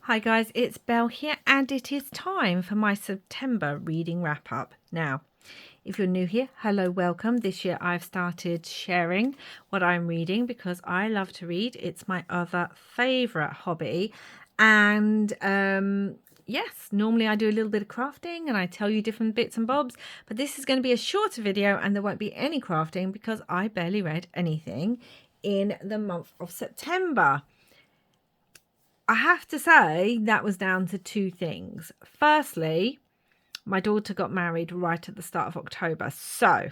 Hi guys, it's Belle here and it is time for my September reading wrap up. Now, if you're new here, hello, welcome. This year I've started sharing what I'm reading because I love to read. It's my other favourite hobby. And yes, normally I do a little bit of crafting and I tell you different bits and bobs, but this is going to be a shorter video and there won't be any crafting because I barely read anything in the month of September. I have to say that was down to two things. Firstly, my daughter got married right at the start of October. So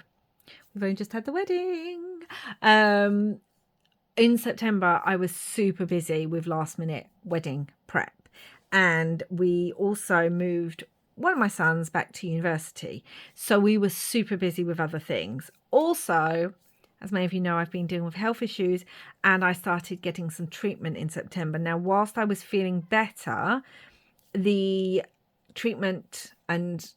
we've only just had the wedding. In September, I was super busy with last minute wedding prep. And we also moved one of my sons back to university. So we were super busy with other things. Also, as many of you know, I've been dealing with health issues and I started getting some treatment in September. Now, whilst I was feeling better, the treatment and,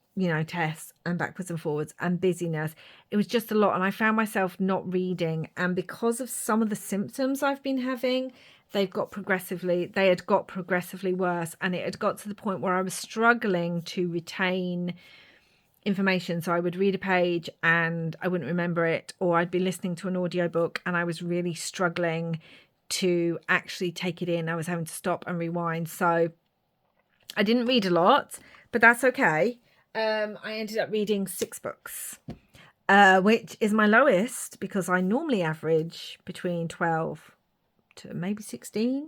tests and backwards and forwards and busyness, it was just a lot. And I found myself not reading. And because of some of the symptoms I've been having, they had got progressively worse. And it had got to the point where I was struggling to retain information. So I would read a page and I wouldn't remember it, or I'd be listening to an audiobook and I was really struggling to actually take it in. I was having to stop and rewind. So I didn't read a lot, but that's okay. I ended up reading 6 books, which is my lowest because I normally average between 12 to maybe 16.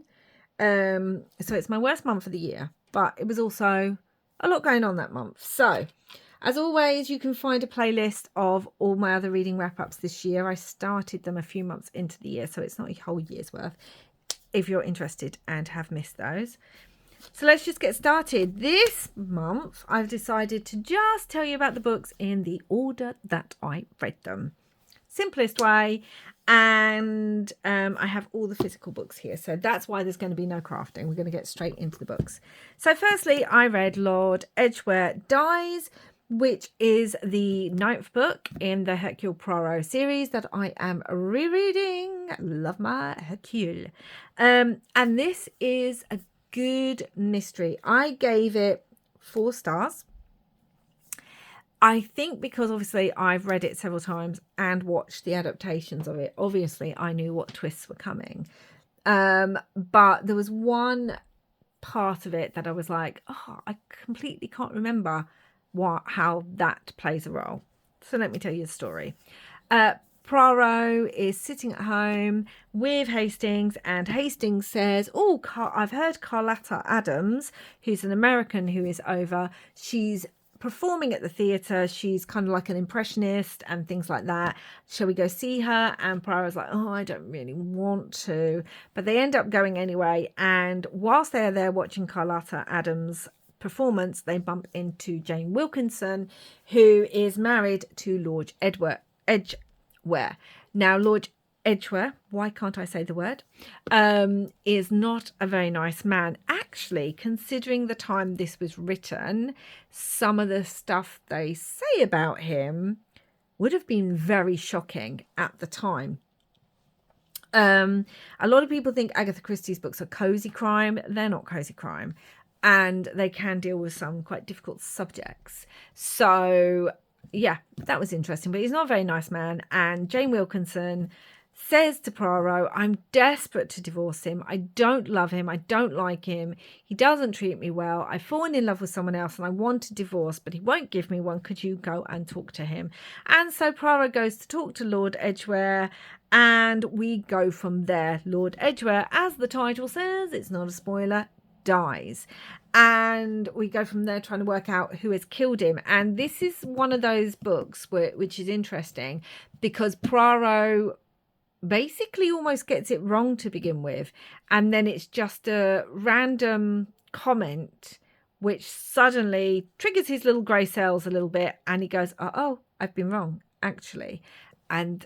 So it's my worst month of the year, but it was also a lot going on that month. So as always, you can find a playlist of all my other reading wrap-ups this year. I started them a few months into the year, so it's not a whole year's worth if you're interested and have missed those. So let's just get started. This month, I've decided to just tell you about the books in the order that I read them. Simplest way. And I have all the physical books here. So that's why there's going to be no crafting. We're going to get straight into the books. So firstly, I read Lord Edgware Dies, which is the 9th book in the Hercule Poirot series that I am rereading. Love my Hercule. And this is a good mystery. I gave it 4 stars. I think because obviously I've read it several times and watched the adaptations of it. Obviously, I knew what twists were coming. But there was one part of it that I was like, oh, I completely can't remember how that plays a role. So let me tell you the story. Poirot is sitting at home with Hastings, and Hastings says, oh, I've heard Carlotta Adams, who's an American who is over, she's performing at the theatre. She's kind of like an impressionist and things like that. Shall we go see her? And Poirot's like, oh, I don't really want to. But they end up going anyway. And whilst they're there watching Carlotta Adams' performance, they bump into Jane Wilkinson, who is married to Lord Edgware. Now, Lord Edgware, why can't I say the word, is not a very nice man. Actually, considering the time this was written, some of the stuff they say about him would have been very shocking at the time. A lot of people think Agatha Christie's books are cozy crime. They're not cozy crime. And they can deal with some quite difficult subjects. So, yeah, that was interesting. But he's not a very nice man. And Jane Wilkinson says to Poirot, I'm desperate to divorce him. I don't love him. I don't like him. He doesn't treat me well. I've fallen in love with someone else and I want a divorce, but he won't give me one. Could you go and talk to him? And so Poirot goes to talk to Lord Edgware, and we go from there. Lord Edgware, as the title says, it's not a spoiler, dies. And we go from there trying to work out who has killed him. And this is one of those books which is interesting because Poirot basically almost gets it wrong to begin with, and then it's just a random comment which suddenly triggers his little grey cells a little bit, and he goes, oh, I've been wrong actually. And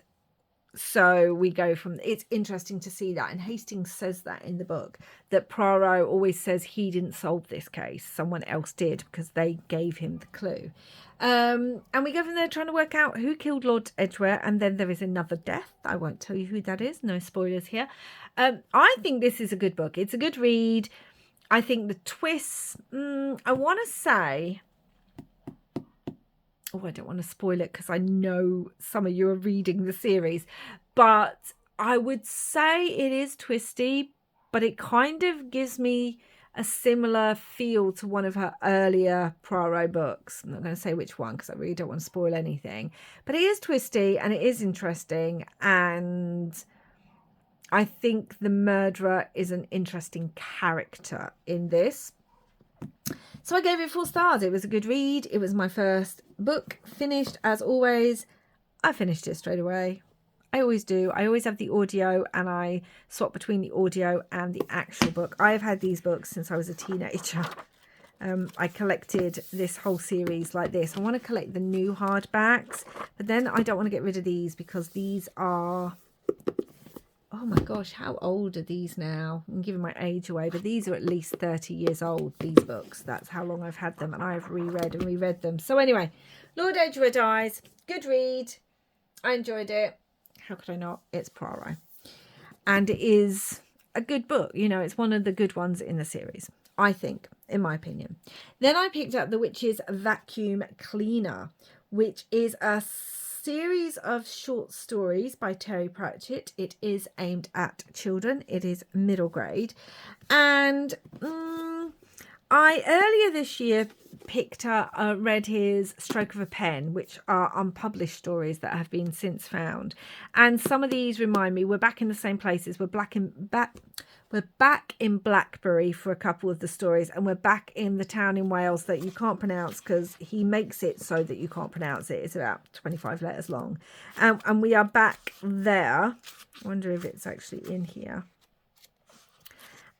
so we go from, it's interesting to see that, and Hastings says that in the book, that Poirot always says he didn't solve this case, someone else did, because they gave him the clue. And we go from there trying to work out who killed Lord Edgware, and then there is another death. I won't tell you who that is, no spoilers here. I think this is a good book. It's a good read. I think the twists, I want to say, oh, I don't want to spoil it because I know some of you are reading the series, but I would say it is twisty, but it kind of gives me a similar feel to one of her earlier Poirot books. I'm not going to say which one because I really don't want to spoil anything, but it is twisty and it is interesting, and I think the murderer is an interesting character in this. So I gave it 4 stars. It was a good read. It was my first book finished. As always, I finished it straight away. I always do. I always have the audio and I swap between the audio and the actual book. I've had these books since I was a teenager. I collected this whole series like this. I want to collect the new hardbacks, but then I don't want to get rid of these because these are... Oh my gosh, how old are these now? I'm giving my age away, but these are at least 30 years old, these books. That's how long I've had them, and I've reread and reread them. So anyway, Lord Edgware Dies. Good read. I enjoyed it. How could I not? It's Poirot. And it is a good book. You know, it's one of the good ones in the series, I think, in my opinion. Then I picked up The Witch's Vacuum Cleaner, which is a series of short stories by Terry Pratchett. It is aimed at children. It is middle grade. And I earlier this year read his Stroke of a Pen, which are unpublished stories that have been since found. And some of these remind me, we're back in the same places. We're back in Blackberry for a couple of the stories, and we're back in the town in Wales that you can't pronounce because he makes it so that you can't pronounce it. It's about 25 letters long. And we are back there. I wonder if it's actually in here.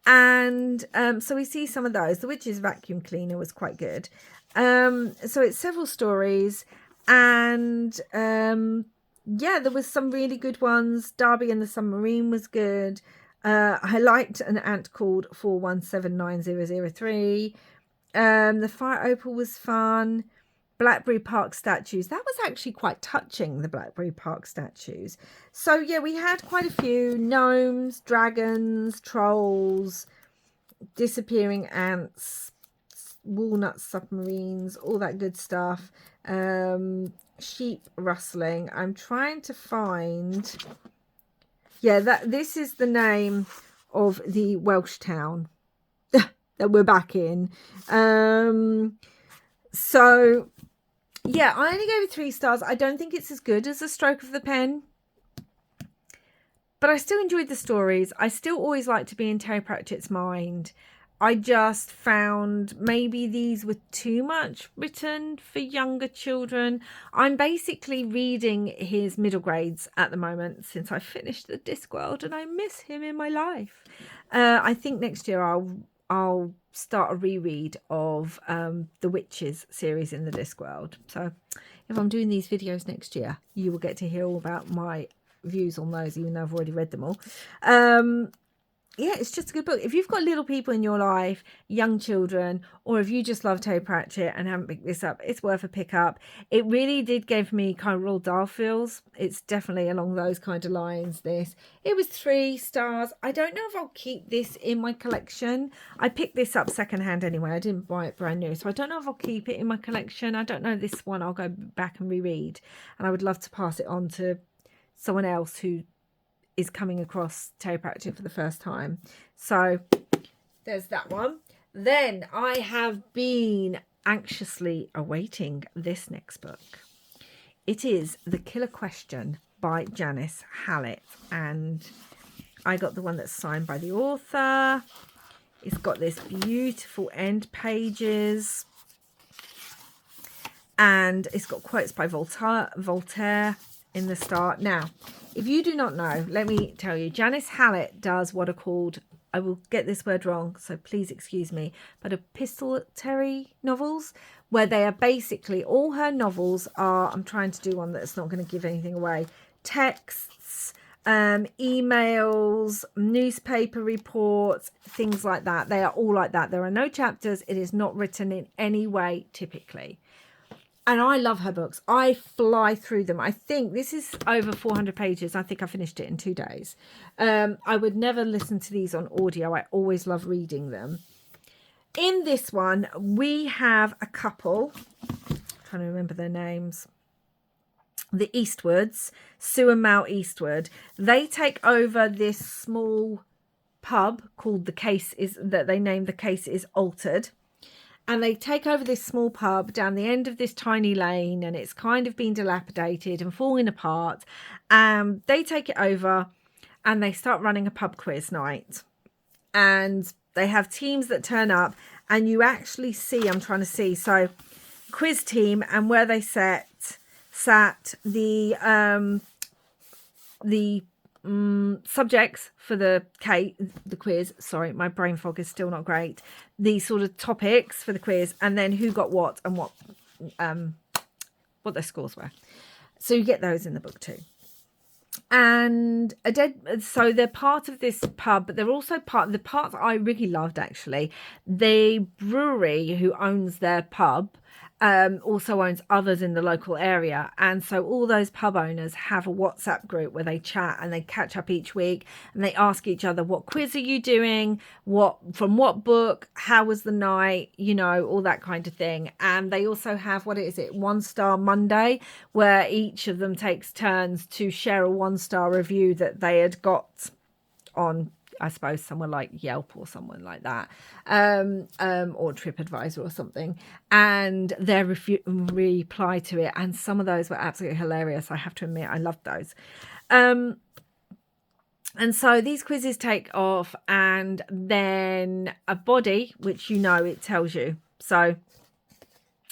And so we see some of those. The Witch's Vacuum Cleaner was quite good. So it's several stories, and yeah, there was some really good ones. Darby and the Submarine was good. I liked An Ant Called 4179003. The Fire Opal was fun. Blackberry Park statues. That was actually quite touching, the Blackberry Park statues. So yeah, we had quite a few gnomes, dragons, trolls, disappearing ants, walnut submarines, all that good stuff. Sheep rustling. I'm trying to find... Yeah, this is the name of the Welsh town that we're back in. So, yeah, I only gave it 3 stars. I don't think it's as good as A Stroke of the Pen, but I still enjoyed the stories. I still always like to be in Terry Pratchett's mind. I just found maybe these were too much written for younger children. I'm basically reading his middle grades at the moment since I finished the Discworld, and I miss him in my life. I think next year I'll start a reread of the Witches series in the Discworld. So if I'm doing these videos next year, you will get to hear all about my views on those, even though I've already read them all. Yeah, it's just a good book. If you've got little people in your life, young children, or if you just love Terry Pratchett and haven't picked this up, it's worth a pick up. It really did give me kind of Roald Dahl feels. It's definitely along those kind of lines, this. It was 3 stars. I don't know if I'll keep this in my collection. I picked this up secondhand anyway. I didn't buy it brand new. So I don't know if I'll keep it in my collection. I don't know this one I'll go back and reread. And I would love to pass it on to someone else who is coming across Terry Pratchett for the first time. So there's that one. Then I have been anxiously awaiting this next book. It is The Killer Question by Janice Hallett, and I got the one that's signed by the author. It's got this beautiful end pages, and it's got quotes by Voltaire in the start. Now, if you do not know, let me tell you, Janice Hallett does what are called, I will get this word wrong, so please excuse me, but epistolary novels, where they are basically, all her novels are, I'm trying to do one that's not going to give anything away, texts, emails, newspaper reports, things like that. They are all like that. There are no chapters. It is not written in any way, typically. And I love her books. I fly through them. I think this is over 400 pages. I think I finished it in 2 days. I would never listen to these on audio. I always love reading them. In this one, we have a couple, I'm trying to remember their names, the Eastwoods, Sue and Mal Eastwood. They take over this small pub called The Case Is, that they named The Case Is Altered. And they take over this small pub down the end of this tiny lane, and it's kind of been dilapidated and falling apart. They take it over and they start running a pub quiz night. And they have teams that turn up, and you actually see, I'm trying to see, so quiz team, and where they sat the subjects for the quiz. Sorry, my brain fog is still not great. The sort of topics for the quiz, and then who got what and what their scores were. So you get those in the book too. And so they're part of this pub, but they're also part of the part that I really loved, actually. The brewery who owns their pub also owns others in the local area, and so all those pub owners have a WhatsApp group where they chat and they catch up each week, and they ask each other, what quiz are you doing, from what book, how was the night, all that kind of thing. And they also have, 1-star Monday, where each of them takes turns to share a 1-star review that they had got on, I suppose, somewhere like Yelp or someone like that, or TripAdvisor or something, and their reply to it. And some of those were absolutely hilarious, I have to admit. I loved those. And so these quizzes take off, and then a body, which it tells you. So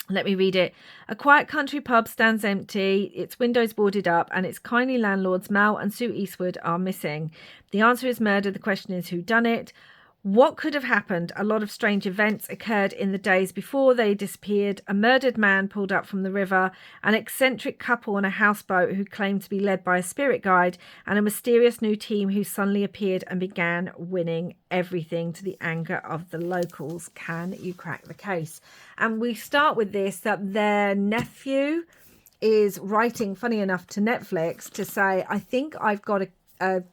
let me read it. A quiet country pub stands empty, its windows boarded up, and its kindly landlords, Mal and Sue Eastwood, are missing. The answer is murder. The question is who done it. What could have happened? A lot of strange events occurred in the days before they disappeared. A murdered man pulled up from the river, an eccentric couple on a houseboat who claimed to be led by a spirit guide, and a mysterious new team who suddenly appeared and began winning everything, to the anger of the locals. Can you crack the case? And we start with this, that their nephew is writing, funny enough, to Netflix to say, I think I've got a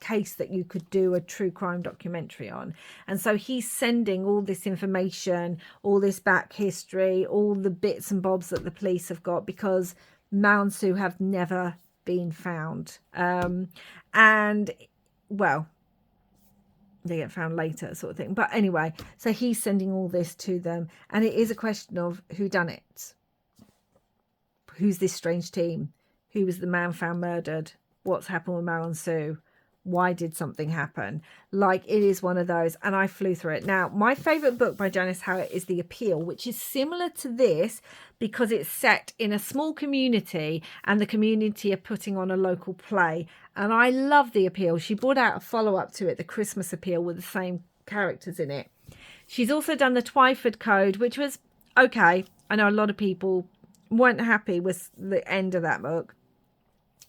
case that you could do a true crime documentary on. And so he's sending all this information, all this back history, all the bits and bobs that the police have got, because Mal and Sue have never been found. And, well, they get found later, sort of thing. But anyway, so he's sending all this to them, and it is a question of who done it. Who's this strange team? Who was the man found murdered? What's happened with Mal and Sue? Why did something happen? Like, it is one of those, and I flew through it. Now, my favourite book by Janice Hallett is The Appeal, which is similar to this because it's set in a small community, and the community are putting on a local play. And I love The Appeal. She brought out a follow-up to it, The Christmas Appeal, with the same characters in it. She's also done The Twyford Code, which was okay. I know a lot of people weren't happy with the end of that book.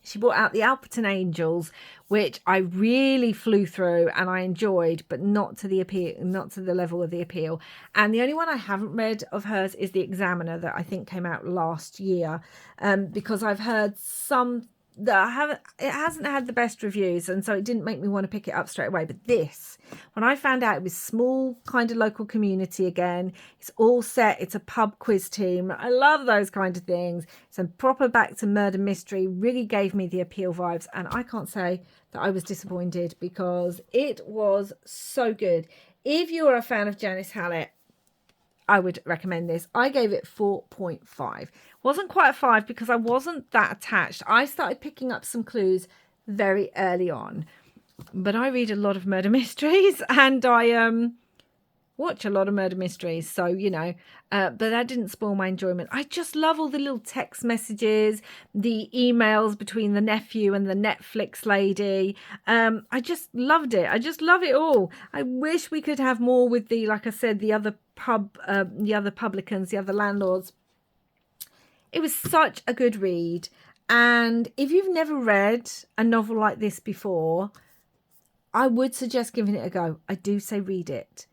She brought out The Alperton Angels, which I really flew through and I enjoyed, but not to the appeal, not to the level of The Appeal. And the only one I haven't read of hers is The Examiner, that I think came out last year, because I've heard some that it hasn't had the best reviews, and so it didn't make me want to pick it up straight away. But this, when I found out it was small kind of local community again, it's all set, it's a pub quiz team, I love those kind of things, it's a proper back to murder mystery, really gave me The Appeal vibes. And I can't say that I was disappointed, because it was so good. If you're a fan of Janice Hallett, I would recommend this. I gave it 4.5. Wasn't quite a 5 because I wasn't that attached. I started picking up some clues very early on. But I read a lot of murder mysteries, and I watch a lot of murder mysteries. So, but that didn't spoil my enjoyment. I just love all the little text messages, the emails between the nephew and the Netflix lady. I just loved it. I just love it all. I wish we could have more with like I said, the other publicans, the other landlords. It was such a good read. And if you've never read a novel like this before, I would suggest giving it a go. I do say read it.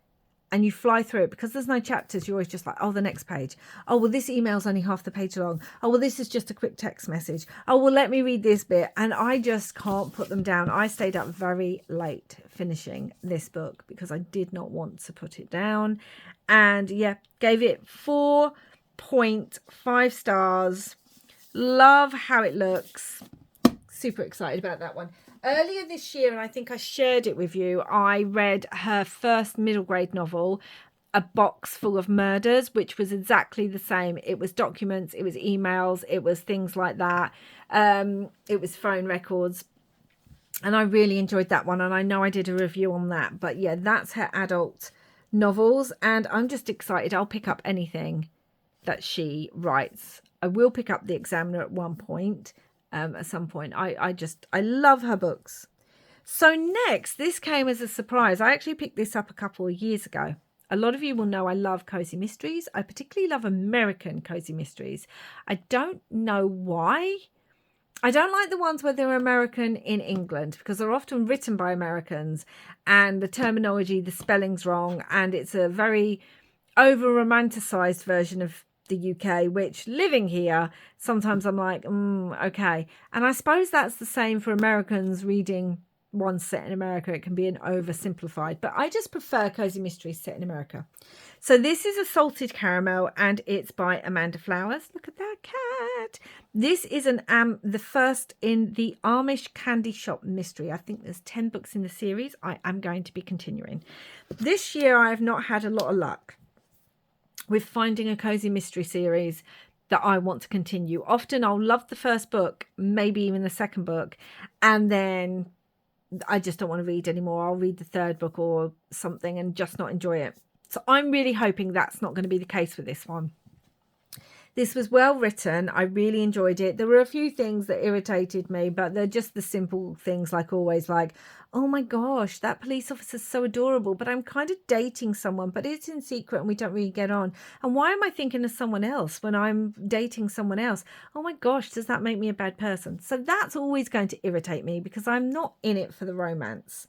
and you fly through it because there's no chapters. You're always just like, oh, the next page. Oh, well, this email's only half the page long. Oh, well, this is just a quick text message. Oh, well, let me read this bit. And I just can't put them down. I stayed up very late finishing this book because I did not want to put it down. And yeah, gave it 4.5 stars. Love how it looks. Super excited about that one. Earlier this year, and I think I shared it with you, I read her first middle grade novel, A Box Full of Murders, which was exactly the same. It was documents, it was emails, it was things like that. It was phone records. And I really enjoyed that one. And I know I did a review on that. But yeah, that's her adult novels. And I'm just excited. I'll pick up anything that she writes. I will pick up The Examiner at one point. At some point. I love her books. So next, this came as a surprise. I actually picked this up a couple of years ago. A lot of you will know I love cozy mysteries. I particularly love American cozy mysteries. I don't know why. I don't like the ones where they're American in England because they're often written by Americans and the terminology, the spelling's wrong, and it's a very over-romanticized version of the UK, which living here, sometimes I'm like, okay. And I suppose that's the same for Americans reading one set in America. It can be an oversimplified, but I just prefer cozy mysteries set in America. So this is A Salted Caramel, and it's by Amanda Flowers. Look at that cat. This is the first in the Amish Candy Shop mystery. I think there's 10 books in the series. I am going to be continuing. This year I have not had a lot of luck with finding a cozy mystery series that I want to continue. Often I'll love the first book, maybe even the second book, and then I just don't want to read anymore. I'll read the third book or something and just not enjoy it. So I'm really hoping that's not going to be the case with this one. This was well written. I really enjoyed it. There were a few things that irritated me, but they're just the simple things, like always, like, oh my gosh, that police officer's so adorable, but I'm kind of dating someone, but it's in secret and we don't really get on. And why am I thinking of someone else when I'm dating someone else? Oh my gosh, does that make me a bad person? So that's always going to irritate me because I'm not in it for the romance.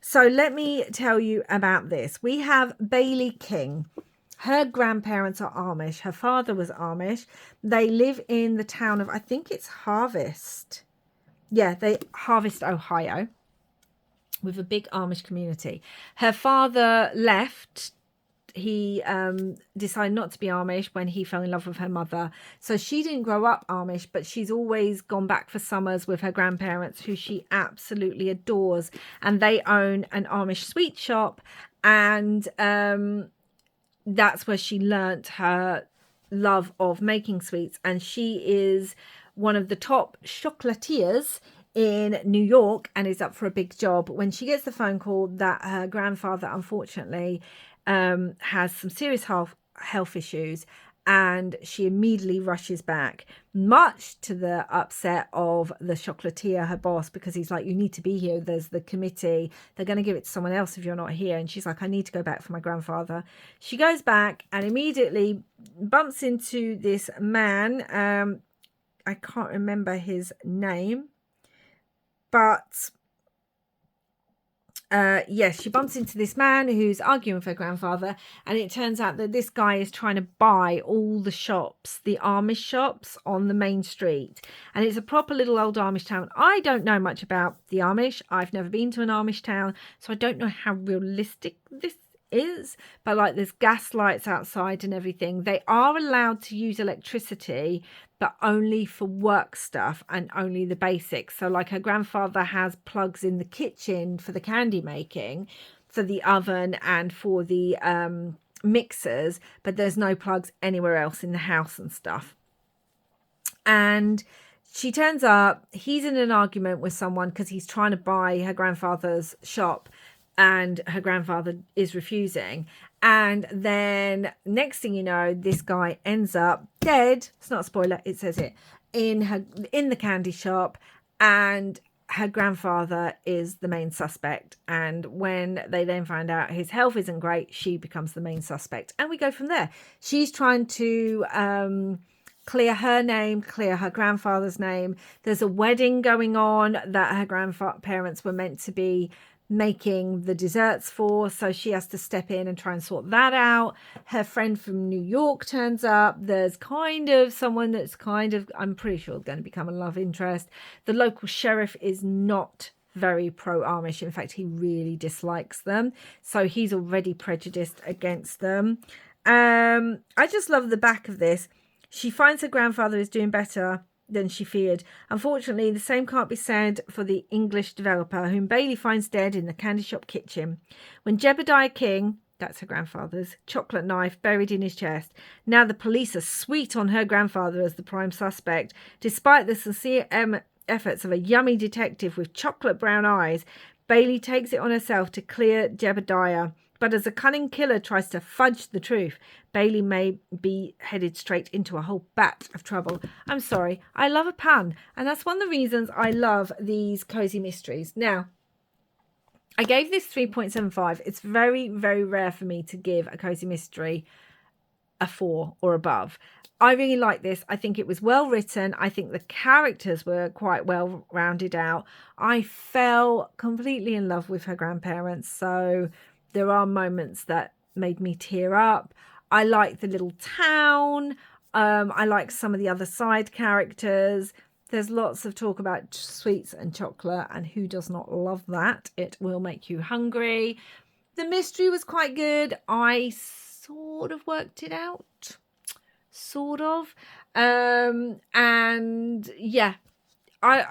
So let me tell you about this. We have Bailey King. Her grandparents are Amish. Her father was Amish. They live in the town of, I think it's Harvest. Yeah, Harvest, Ohio, with a big Amish community. Her father left. He decided not to be Amish when he fell in love with her mother. So she didn't grow up Amish, but she's always gone back for summers with her grandparents, who she absolutely adores. And they own an Amish sweet shop. And that's where she learnt her love of making sweets. And she is one of the top chocolatiers in New York and is up for a big job when she gets the phone call that her grandfather, unfortunately, has some serious health issues, and she immediately rushes back, much to the upset of the chocolatier, her boss, because he's like, you need to be here. There's the committee. They're going to give it to someone else if you're not here. And she's like, I need to go back for my grandfather. She goes back and immediately bumps into this man. I can't remember his name, but yes, she bumps into this man who's arguing with her grandfather, and it turns out that this guy is trying to buy all the shops, the Amish shops on the main street, and it's a proper little old Amish town. I don't know much about the Amish. I've never been to an Amish town, so I don't know how realistic this is, but like there's gas lights outside and everything. They are allowed to use electricity, but only for work stuff and only the basics. So like her grandfather has plugs in the kitchen for the candy making, for the oven and for the mixers, but there's no plugs anywhere else in the house and stuff. And she turns up, he's in an argument with someone because he's trying to buy her grandfather's shop, and her grandfather is refusing. And then next thing you know, this guy ends up dead. It's not a spoiler, it says it in the candy shop, and her grandfather is the main suspect. And when they then find out his health isn't great, she becomes the main suspect, and we go from there. She's trying to clear her name, clear her grandfather's name. There's a wedding going on that her grandparents were meant to be making the desserts for, so she has to step in and try and sort that out. Her friend from New York turns up. There's kind of someone that's kind of, I'm pretty sure, going to become a love interest. The local sheriff is not very pro-Amish. In fact, he really dislikes them, so he's already prejudiced against them. I just love the back of this. She finds her grandfather is doing better than she feared. Unfortunately, the same can't be said for the English developer, whom Bailey finds dead in the candy shop kitchen. When Jebediah King, that's her grandfather's, chocolate knife buried in his chest. Now the police are sweet on her grandfather as the prime suspect. Despite the sincere efforts of a yummy detective with chocolate brown eyes, Bailey takes it on herself to clear Jebediah. But as a cunning killer tries to fudge the truth, Bailey may be headed straight into a whole bat of trouble. I'm sorry, I love a pun, and that's one of the reasons I love these cozy mysteries. Now, I gave this 3.75. It's very, very rare for me to give a cozy mystery a 4 or above. I really like this. I think it was well written. I think the characters were quite well rounded out. I fell completely in love with her grandparents, so there are moments that made me tear up. I like the little town. I like some of the other side characters. There's lots of talk about sweets and chocolate, and who does not love that? It will make you hungry. The mystery was quite good. I sort of worked it out. Sort of. And yeah,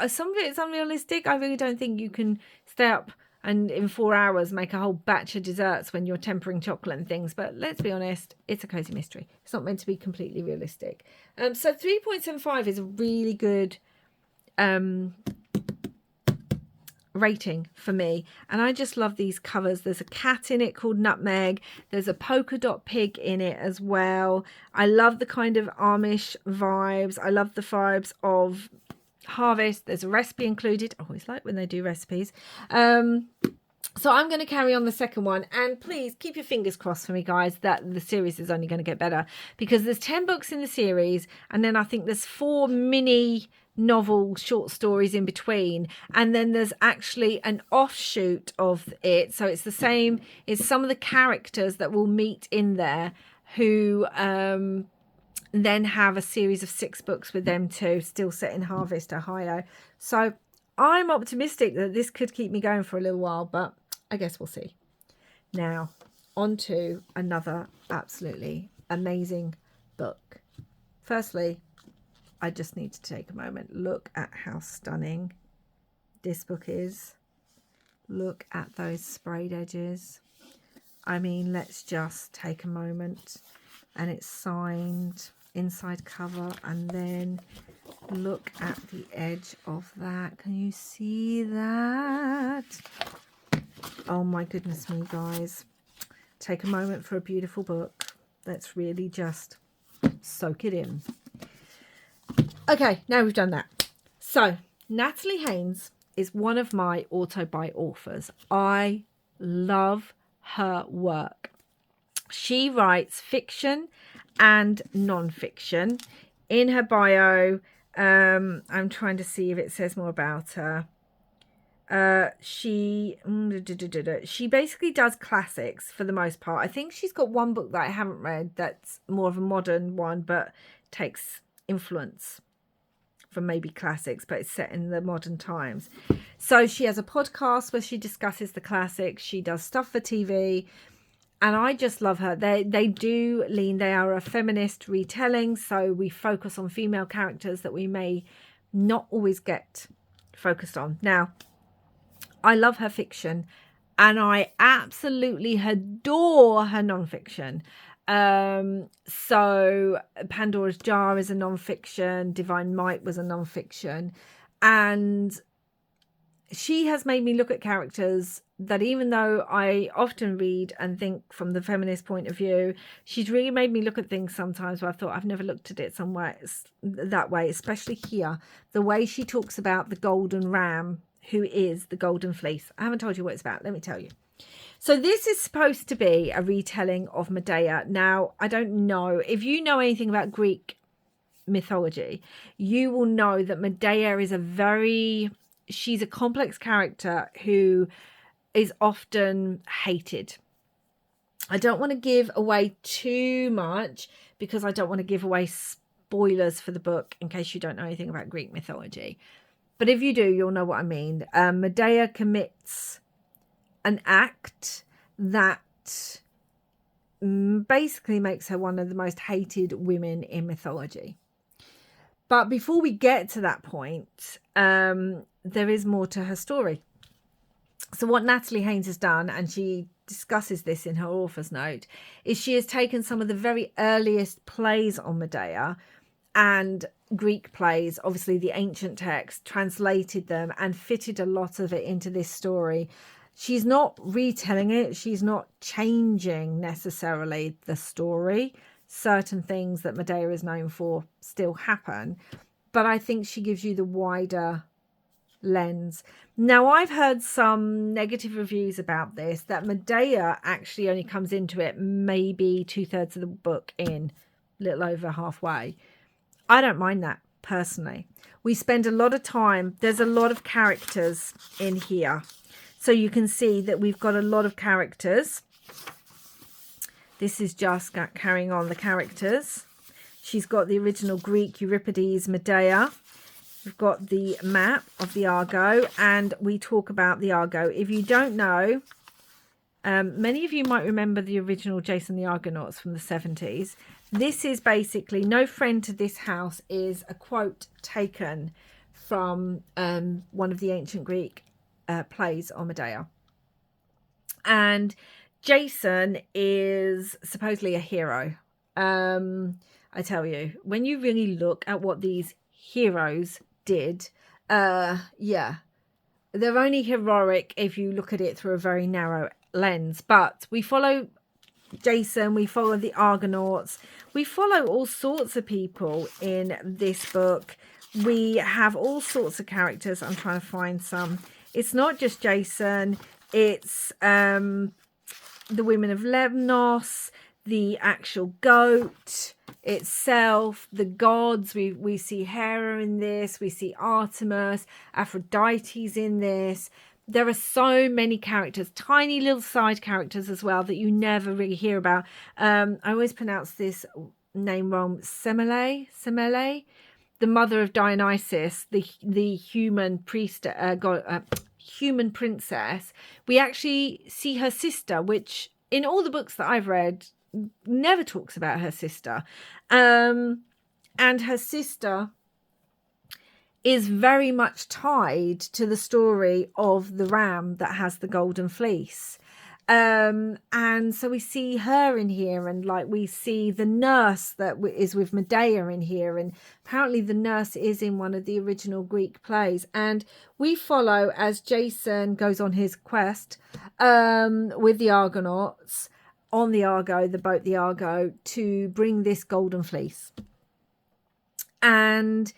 some of it is unrealistic. I really don't think you can stay up and in 4 hours make a whole batch of desserts when you're tempering chocolate and things. But let's be honest, it's a cozy mystery. It's not meant to be completely realistic. So 3.75 is a really good rating for me. And I just love these covers. There's a cat in it called Nutmeg. There's a polka dot pig in it as well. I love the kind of Amish vibes. I love the vibes of harvest. There's a recipe included. I always like when they do recipes. So I'm going to carry on the second one, and please keep your fingers crossed for me, guys, that the series is only going to get better, because there's 10 books in the series, and then I think there's 4 mini novel short stories in between, and then there's actually an offshoot of it, so it's the same as some of the characters that we'll meet in there who then have a series of 6 books with them too, still set in Harvest, Ohio. So I'm optimistic that this could keep me going for a little while, but I guess we'll see. Now, on to another absolutely amazing book. Firstly, I just need to take a moment. Look at how stunning this book is. Look at those sprayed edges. I mean, let's just take a moment. And it's signed inside cover, and then look at the edge of that. Can you see that? Oh my goodness me, guys. Take a moment for a beautiful book. Let's really just soak it in. Okay, now we've done that. So, Natalie Haynes is one of my auto-buy authors. I love her work. She writes fiction and non-fiction. In her bio, I'm trying to see if it says more about her. She basically does classics for the most part. I think she's got one book that I haven't read that's more of a modern one, but takes influence from maybe classics, but it's set in the modern times. So she has a podcast where she discusses the classics. She does stuff for TV. And I just love her. They are a feminist retelling, so we focus on female characters that we may not always get focused on. Now, I love her fiction, and I absolutely adore her nonfiction. So Pandora's Jar is a nonfiction, Divine Might was a nonfiction, and she has made me look at characters that, even though I often read and think from the feminist point of view, she's really made me look at things sometimes where I thought I've never looked at it somewhere that way, especially here. The way she talks about the golden ram, who is the golden fleece. I haven't told you what it's about. Let me tell you. So this is supposed to be a retelling of Medea. Now, I don't know. If you know anything about Greek mythology, you will know that Medea is she's a complex character who is often hated. I don't want to give away too much because I don't want to give away spoilers for the book in case you don't know anything about Greek mythology. But if you do, you'll know what I mean. Medea commits an act that basically makes her one of the most hated women in mythology. But before we get to that point, there is more to her story. So what Natalie Haynes has done, and she discusses this in her author's note, is she has taken some of the very earliest plays on Medea and Greek plays, obviously the ancient text, translated them and fitted a lot of it into this story. She's not retelling it. She's not changing necessarily the story. Certain things that Medea is known for still happen, but I think she gives you the wider lens. Now, I've heard some negative reviews about this, that Medea actually only comes into it maybe 2/3 of the book in, a little over halfway. I don't mind that personally. We spend a lot of time, there's a lot of characters in here. So you can see that we've got a lot of characters. This is just carrying on the characters. She's got the original Greek Euripides Medea. We've got the map of the Argo, and we talk about the Argo. If you don't know, many of you might remember the original Jason the Argonauts from the 70s. This is basically, no friend to this house is a quote taken from one of the ancient Greek plays on Medea. And Jason is supposedly a hero. I tell you, when you really look at what these heroes did, yeah, they're only heroic if you look at it through a very narrow lens. But we follow Jason, we follow the Argonauts, we follow all sorts of people in this book. We have all sorts of characters. I'm trying to find some. It's not just Jason, it's the women of Lemnos, the actual goat itself, the gods. We see Hera in this, we see Artemis, Aphrodite's in this. There are so many characters, tiny little side characters as well, that you never really hear about. I always pronounce this name wrong. Semele, the mother of Dionysus, the human priest, human princess. We actually see her sister, which in all the books that I've read never talks about her sister. And her sister is very much tied to the story of the ram that has the golden fleece. And so we see her in here, and like we see the nurse that is with Medea in here, and apparently the nurse is in one of the original Greek plays. And we follow as Jason goes on his quest with the Argonauts on the Argo, the boat the Argo, to bring this golden fleece. And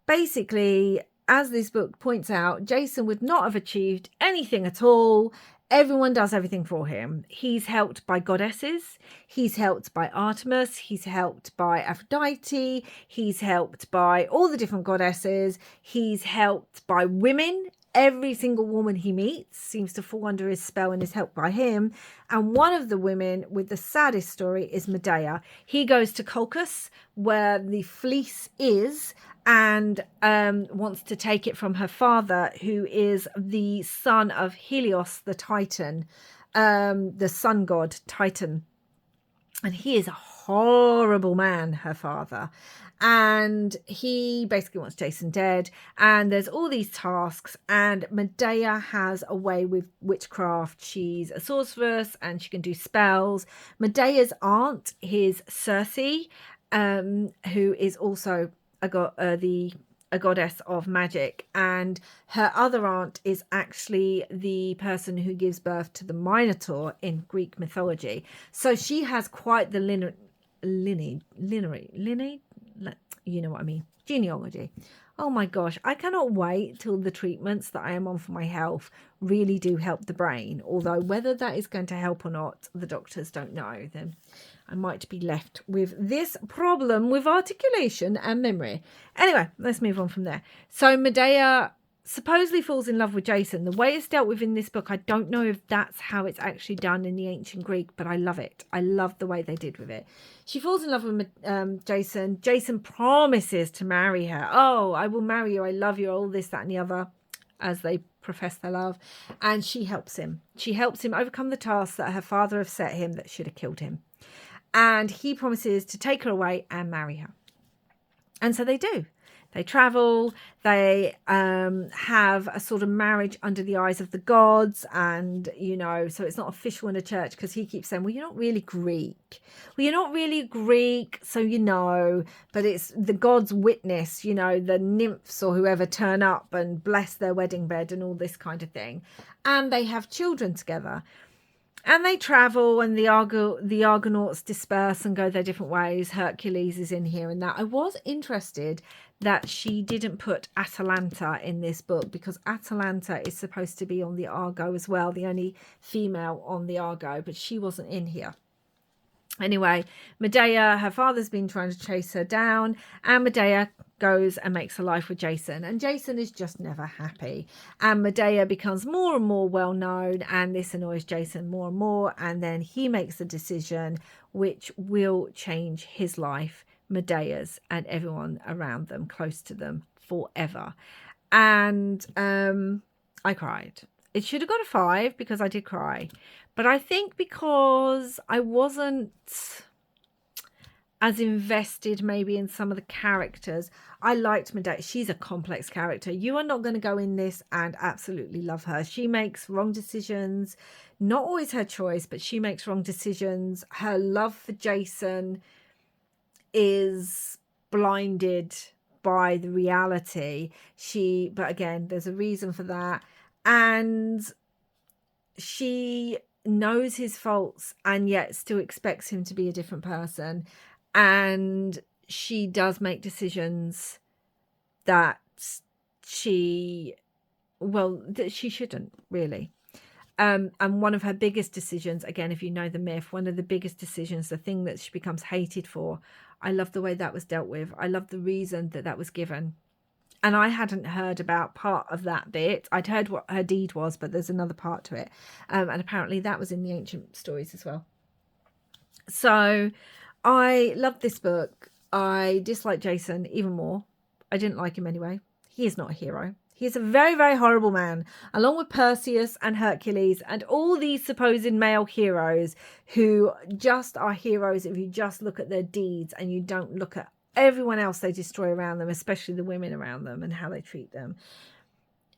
basically, as this book points out, Jason would not have achieved anything at all. Everyone does everything for him. He's helped by goddesses. He's helped by Artemis. He's helped by Aphrodite. He's helped by all the different goddesses. He's helped by women. Every single woman he meets seems to fall under his spell and is helped by him. And one of the women with the saddest story is Medea. He goes to Colchis, where the fleece is, and wants to take it from her father, who is the son of Helios, the Titan, the sun god Titan. And he is a horrible man, her father. And he basically wants Jason dead. And there's all these tasks. And Medea has a way with witchcraft. She's a sorceress and she can do spells. Medea's aunt is Circe, who is also a goddess of magic. And her other aunt is actually the person who gives birth to the Minotaur in Greek mythology. So she has quite the lineage, you know what I mean, genealogy. Oh my gosh, I cannot wait till the treatments that I am on for my health really do help the brain. Although whether that is going to help or not, the doctors don't know. Then I might be left with this problem with articulation and memory. Anyway, let's move on from there. So Medea supposedly falls in love with Jason. The way it's dealt with in this book, I don't know if that's how it's actually done in the ancient Greek, but I love it. I love the way they did with it. She falls in love with Jason. Jason promises to marry her. Oh, I will marry you. I love you. All this, that, and the other, as they profess their love. And she helps him. She helps him overcome the task that her father have set him that should have killed him. And he promises to take her away and marry her. And so they do. They travel, they have a sort of marriage under the eyes of the gods. And, you know, so it's not official in a church, because he keeps saying, well, you're not really Greek. Well, you're not really Greek, so you know, but it's the gods witness, you know, the nymphs or whoever turn up and bless their wedding bed and all this kind of thing. And they have children together. And they travel, and the Argonauts disperse and go their different ways. Hercules is in here and that. I was interested that she didn't put Atalanta in this book, because Atalanta is supposed to be on the Argo as well, the only female on the Argo, but she wasn't in here. Anyway, Medea, her father's been trying to chase her down, and Medea goes and makes a life with Jason, and Jason is just never happy, and Medea becomes more and more well known, and this annoys Jason more and more, and then he makes a decision which will change his life, Medea's, and everyone around them, close to them, forever. And I cried. It should have got a 5 because I did cry. But I think because I wasn't as invested maybe in some of the characters. I liked Medea. She's a complex character. You are not going to go in this and absolutely love her. She makes wrong decisions. Not always her choice, but she makes wrong decisions. Her love for Jason is blinded by the reality. But again, there's a reason for that. And she knows his faults and yet still expects him to be a different person. And she does make decisions that she shouldn't really. And one of her biggest decisions, again, if you know the myth, one of the biggest decisions, the thing that she becomes hated for, I love the way that was dealt with. I love the reason that was given. And I hadn't heard about part of that bit. I'd heard what her deed was, but there's another part to it. And apparently that was in the ancient stories as well. So I loved this book. I dislike Jason even more. I didn't like him anyway. He is not a hero. He is a very, very horrible man, along with Perseus and Hercules and all these supposed male heroes who just are heroes if you just look at their deeds and you don't look at everyone else they destroy around them, especially the women around them and how they treat them.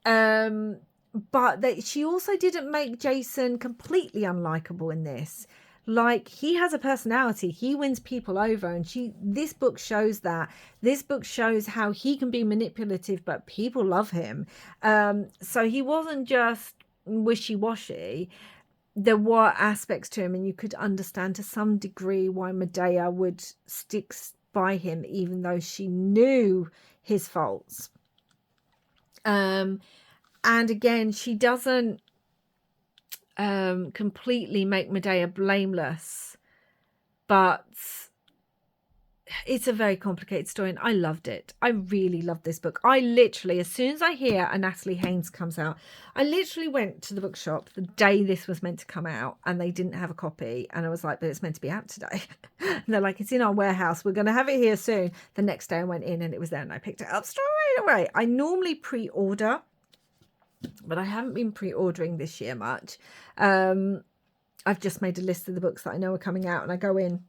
But she also didn't make Jason completely unlikable in this. Like, he has a personality. He wins people over, and this book shows that. This book shows how he can be manipulative, but people love him. So he wasn't just wishy-washy. There were aspects to him, and you could understand to some degree why Medea would stick by him, even though she knew his faults. And again, she doesn't completely make Medea blameless, but it's a very complicated story, and I loved it. I really loved this book. I literally, as soon as I hear a Natalie Haynes comes out, I literally went to the bookshop the day this was meant to come out, and they didn't have a copy, and I was like, but it's meant to be out today. And they're like, it's in our warehouse, we're going to have it here soon. The next day I went in and it was there, and I picked it up straight away. I normally pre-order, but I haven't been pre-ordering this year much. I've just made a list of the books that I know are coming out, and I go in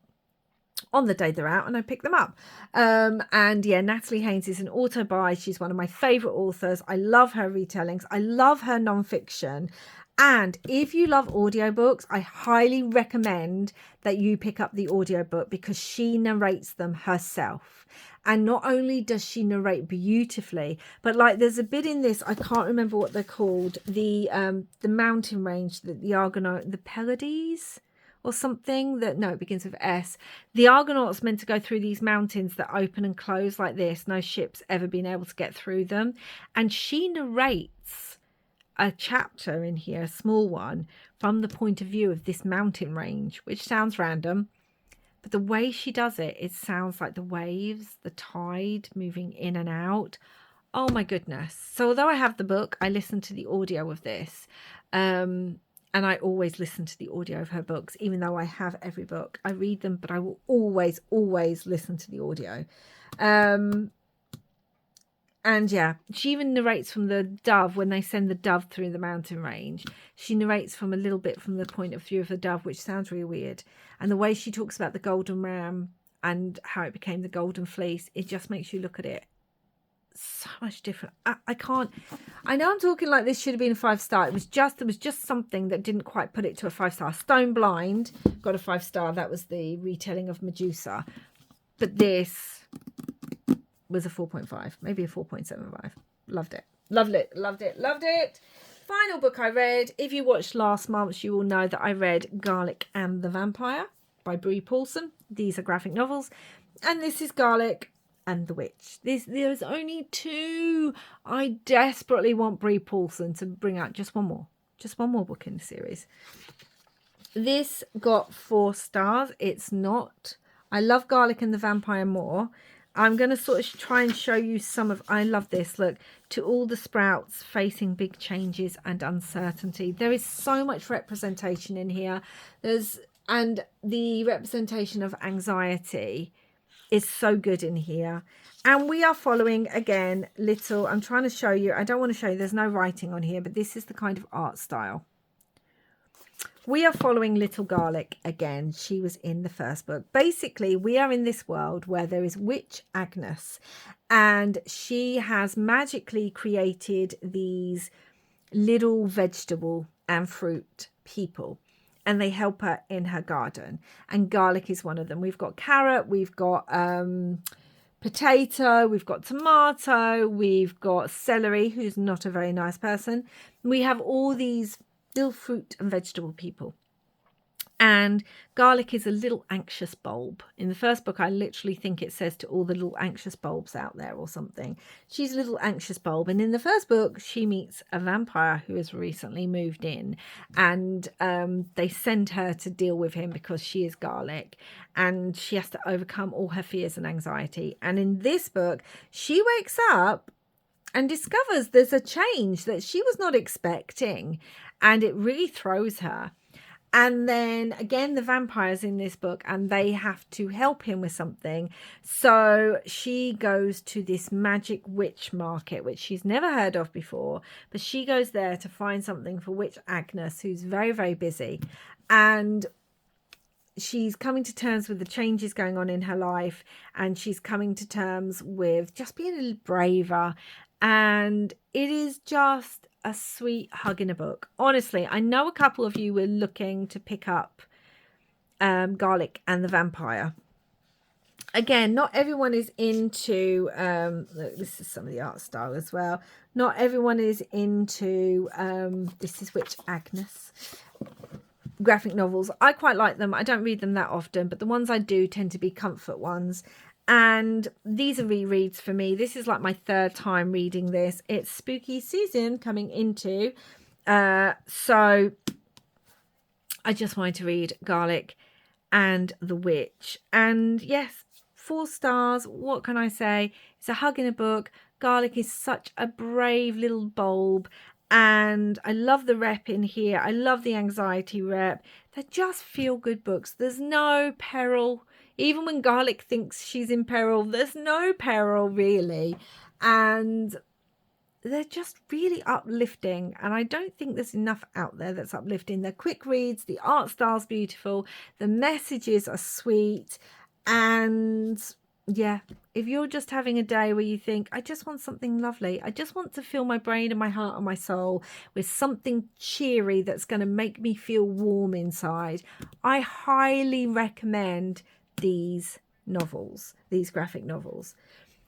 on the day they're out and I pick them up. And yeah, Natalie Haynes is an auto buy. She's one of my favorite authors. I love her retellings. I love her nonfiction. And if you love audiobooks, I highly recommend that you pick up the audiobook, because she narrates them herself. And not only does she narrate beautifully, but like there's a bit in this, I can't remember what they're called, the mountain range, the Argonaut, the Pleiades or something, it begins with S. The Argonauts meant to go through these mountains that open and close like this. No ship's ever been able to get through them. And she narrates a chapter in here, a small one, from the point of view of this mountain range, which sounds random. But the way she does it, it sounds like the waves, the tide moving in and out. Oh my goodness. So although I have the book, I listen to the audio of this. And I always listen to the audio of her books, even though I have every book. I read them, but I will always, always listen to the audio. And yeah, she even narrates from the dove when they send the dove through the mountain range. She narrates from a little bit from the point of view of the dove, which sounds really weird. And the way she talks about the golden ram and how it became the golden fleece, it just makes you look at it so much different. I can't. I know I'm talking like this should have been a 5-star. There was just something that didn't quite put it to a 5-star. Stone Blind got a 5-star. That was the retelling of Medusa, but this was a 4.5, maybe a 4.75. Loved it. Loved it. Loved it. Loved it. Final book I read. If you watched last month, you will know that I read Garlic and the Vampire by Bree Paulson. These are graphic novels, and this is Garlic and the Witch. There's only 2. I desperately want Bree Paulson to bring out just one more book in the series. This got 4 stars. It's not. I love Garlic and the Vampire more. I'm going to sort of try and show you some of. I love this. Look, to all the sprouts facing big changes and uncertainty. There is so much representation in here. And the representation of anxiety is so good in here. And we are following, again, little, I'm trying to show you, I don't want to show you, there's no writing on here, but this is the kind of art style. We are following Little Garlic again. She was in the first book. Basically, we are in this world where there is Witch Agnes, and she has magically created these little vegetable and fruit people, and they help her in her garden, and garlic is one of them. We've got carrot, we've got potato, we've got tomato, we've got celery, who's not a very nice person. We have all these little fruit and vegetable people, and garlic is a little anxious bulb. In the first book, I literally think it says to all the little anxious bulbs out there or something, she's a little anxious bulb. And in the first book, she meets a vampire who has recently moved in, and they send her to deal with him because she is garlic, and she has to overcome all her fears and anxiety. And in this book, she wakes up and discovers there's a change that she was not expecting, and it really throws her. And then again, the vampires in this book, and they have to help him with something. So she goes to this magic witch market, which she's never heard of before, but she goes there to find something for Witch Agnes, who's very, very busy. And she's coming to terms with the changes going on in her life, and she's coming to terms with just being a little braver. And it is just a sweet hug in a book. Honestly, I know a couple of you were looking to pick up Garlic and the Vampire. Again, not everyone is into look, this is some of the art style as well. Not everyone is into this is Witch Agnes graphic novels. I quite like them. I don't read them that often, but the ones I do tend to be comfort ones. And these are rereads for me. This is like my 3rd time reading this. It's spooky season coming into. So I just wanted to read Garlic and the Witch. And yes, 4 stars. What can I say? It's a hug in a book. Garlic is such a brave little bulb. And I love the rep in here. I love the anxiety rep. They're just feel-good books. There's no peril. Even when Garlic thinks she's in peril, there's no peril really. And they're just really uplifting. And I don't think there's enough out there that's uplifting. They're quick reads. The art style's beautiful. The messages are sweet. And yeah, if you're just having a day where you think, I just want something lovely, I just want to fill my brain and my heart and my soul with something cheery that's going to make me feel warm inside, I highly recommend these novels, these graphic novels.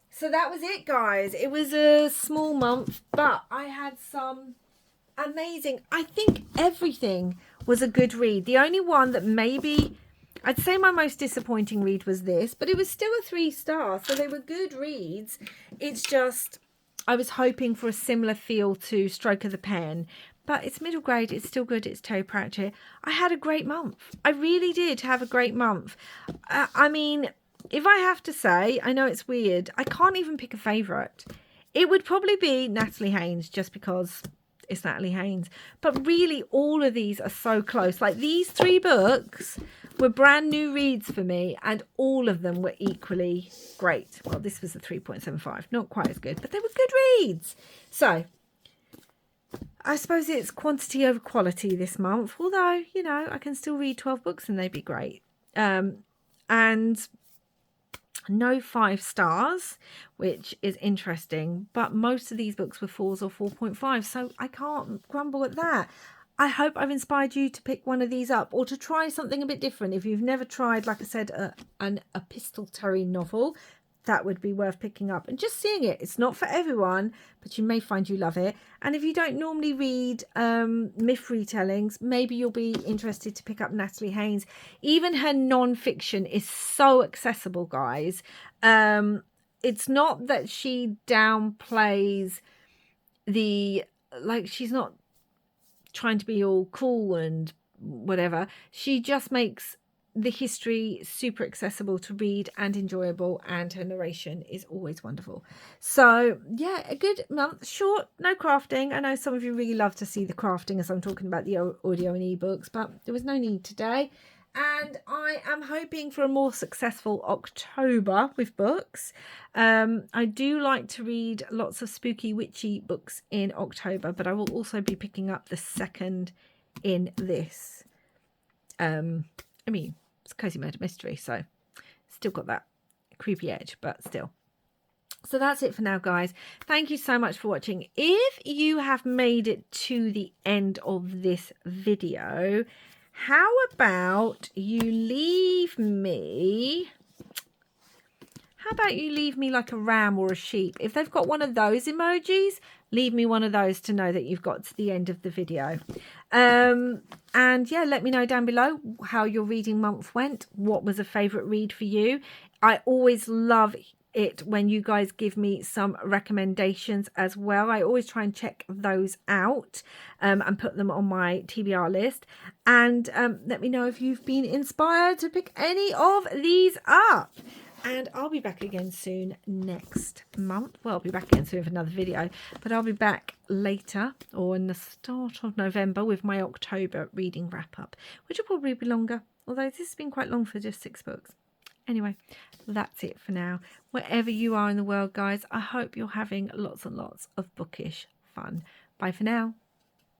So that was it, guys. It was a small month, but I had some amazing, I think everything was a good read. The only one that maybe I'd say my most disappointing read was this, but it was still a 3-star, so they were good reads. It's just I was hoping for a similar feel to Stroke of the Pen, but it's middle grade. It's still good. It's Terry Pratchett. I had a great month. I really did have a great month. I mean, if I have to say, I know it's weird, I can't even pick a favourite. It would probably be Natalie Haynes, just because it's Natalie Haynes. But really, all of these are so close. Like, these 3 books were brand new reads for me, and all of them were equally great. Well, this was a 3.75, not quite as good, but they were good reads. So I suppose it's quantity over quality this month, although, you know, I can still read 12 books and they'd be great. And no 5 stars, which is interesting, but most of these books were 4s or 4.5, so I can't grumble at that. I hope I've inspired you to pick one of these up, or to try something a bit different. If you've never tried, like I said, an epistolary novel, that would be worth picking up and just seeing it. It's not for everyone, but you may find you love it. And if you don't normally read myth retellings, maybe you'll be interested to pick up Natalie Haynes. Even her non-fiction is so accessible, guys. It's not that she downplays she's not trying to be all cool and whatever. She just makes the history super accessible to read and enjoyable, and her narration is always wonderful. So yeah, a good month. Short, no crafting. I know some of you really love to see the crafting as I'm talking about the audio and ebooks, but there was no need today. And I am hoping for a more successful October with books. I do like to read lots of spooky, witchy books in October, but I will also be picking up the second in this. It's Cozy Murder Mystery, so still got that creepy edge, but still. So that's it for now, guys. Thank you so much for watching. If you have made it to the end of this video, how about you leave me like a ram or a sheep? If they've got one of those emojis, leave me one of those to know that you've got to the end of the video. And yeah, let me know down below how your reading month went. What was a favourite read for you? I always love it when you guys give me some recommendations as well. I always try and check those out and put them on my TBR list. And let me know if you've been inspired to pick any of these up. And I'll be back again soon next month. Well, I'll be back again soon for another video, but I'll be back later or in the start of November with my October reading wrap up, which will probably be longer, although this has been quite long for just 6 books. Anyway, that's it for now. Wherever you are in the world, guys, I hope you're having lots and lots of bookish fun. Bye for now.